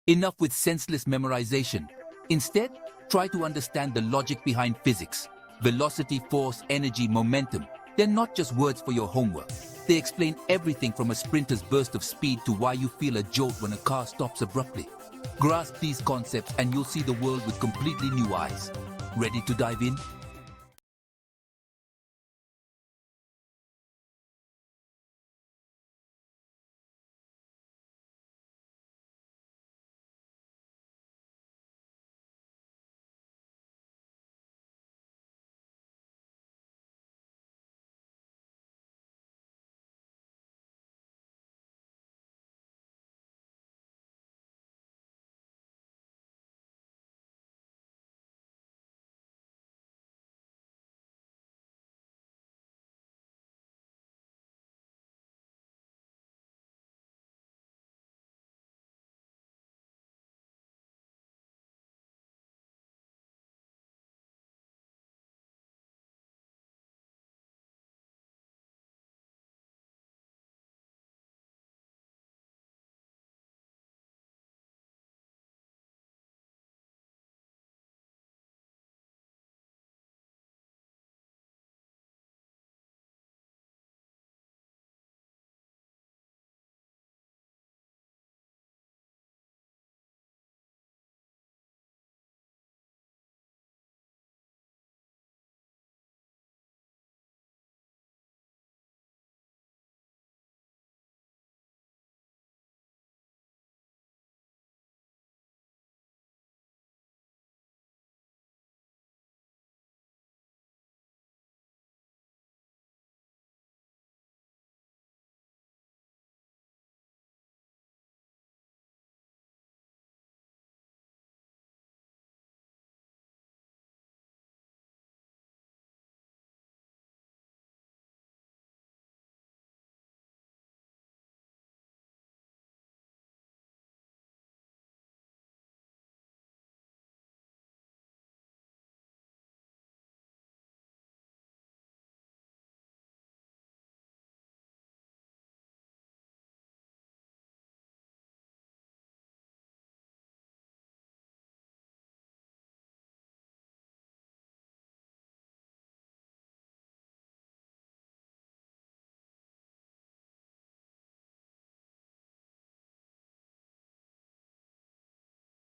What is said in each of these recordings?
Enough with senseless memorization. Instead, try to understand the logic behind physics. Velocity, force, energy, momentum. They're not just words for your homework. They explain everything from a sprinter's burst of speed to why you feel a jolt when a car stops abruptly. Grasp these concepts and you'll see the world with completely new eyes. Ready to dive in?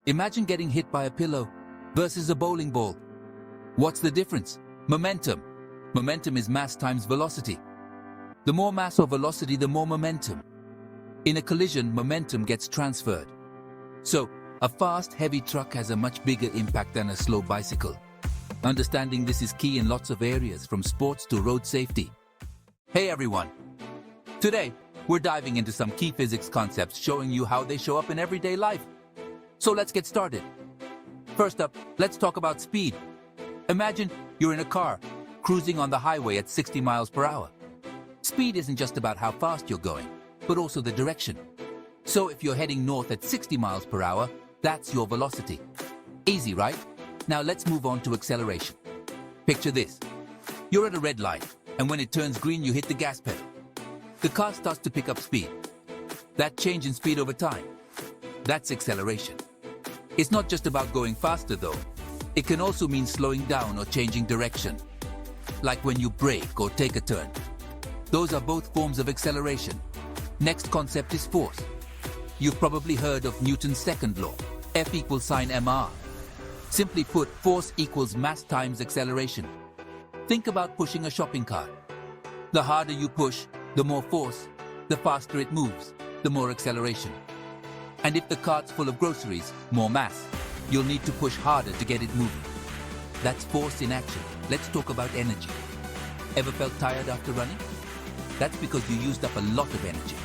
Imagine getting hit by a pillow versus a bowling ball. What's the difference? Momentum. Momentum is mass times velocity. The more mass or velocity, the more momentum. In a collision, momentum gets transferred. So, a fast, heavy truck has a much bigger impact than a slow bicycle. Understanding this is key in lots of areas, from sports to road safety. Hey everyone! Today, we're diving into some key physics concepts showing you how they show up in everyday life. So let's get started. First up, let's talk about speed. Imagine you're in a car, cruising on the highway at 60 miles per hour. Speed isn't just about how fast you're going, but also the direction. So if you're heading north at 60 miles per hour, that's your velocity. Easy, right? Now let's move on to acceleration. Picture this. You're at a red light, and when it turns green, you hit the gas pedal. The car starts to pick up speed. That change in speed over time, that's acceleration. It's not just about going faster though. It can also mean slowing down or changing direction, like when you brake or take a turn. Those are both forms of acceleration. Next concept is force. You've probably heard of Newton's second law, F equals sine mr. Simply put, force equals mass times acceleration. Think about pushing a shopping cart. The harder you push, the more force, the faster it moves, the more acceleration. And if the cart's full of groceries, more mass, you'll need to push harder to get it moving. That's force in action. Let's talk about energy. Ever felt tired after running? That's because you used up a lot of energy.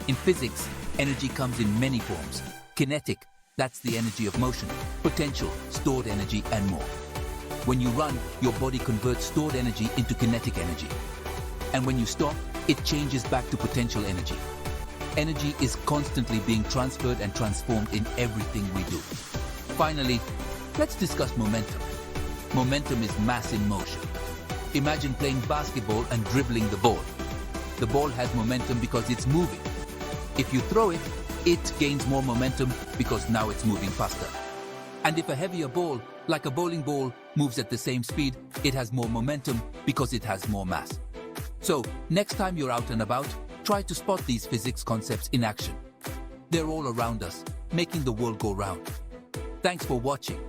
In physics, energy comes in many forms. Kinetic, that's the energy of motion. Potential, stored energy, and more. When you run, your body converts stored energy into kinetic energy. And when you stop, it changes back to potential energy. Energy is constantly being transferred and transformed in everything we do. Finally, let's discuss momentum. Momentum is mass in motion. Imagine playing basketball and dribbling the ball. The ball has momentum because it's moving. If you throw it, it gains more momentum because now it's moving faster. And if a heavier ball, like a bowling ball, moves at the same speed, it has more momentum because it has more mass. So, next time you're out and about, try to spot these physics concepts in action. They're all around us, making the world go round. Thanks for watching.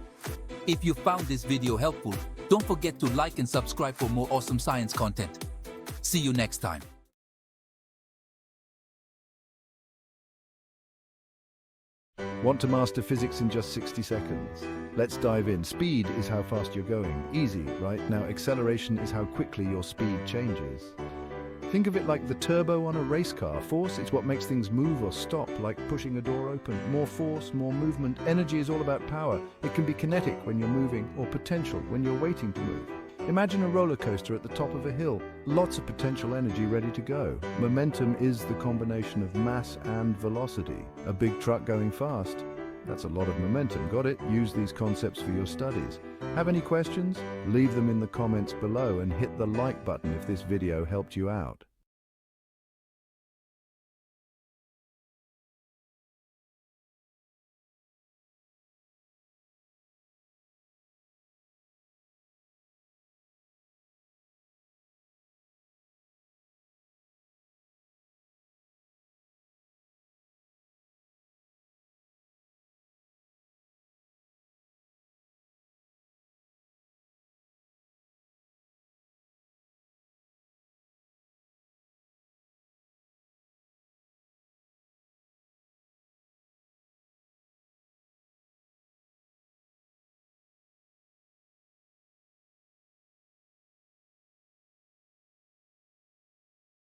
If you found this video helpful, don't forget to like and subscribe for more awesome science content. See you next time. Want to master physics in just 60 seconds? Let's dive in. Speed is how fast you're going. Easy, right? Now acceleration is how quickly your speed changes. Think of it like the turbo on a race car. Force, it's what makes things move or stop, like pushing a door open. More force, more movement. Energy is all about power. It can be kinetic when you're moving, or potential when you're waiting to move. Imagine a roller coaster at the top of a hill. Lots of potential energy ready to go. Momentum is the combination of mass and velocity. A big truck going fast, that's a lot of momentum. Got it? Use these concepts for your studies. Have any questions? Leave them in the comments below and hit the like button if this video helped you out.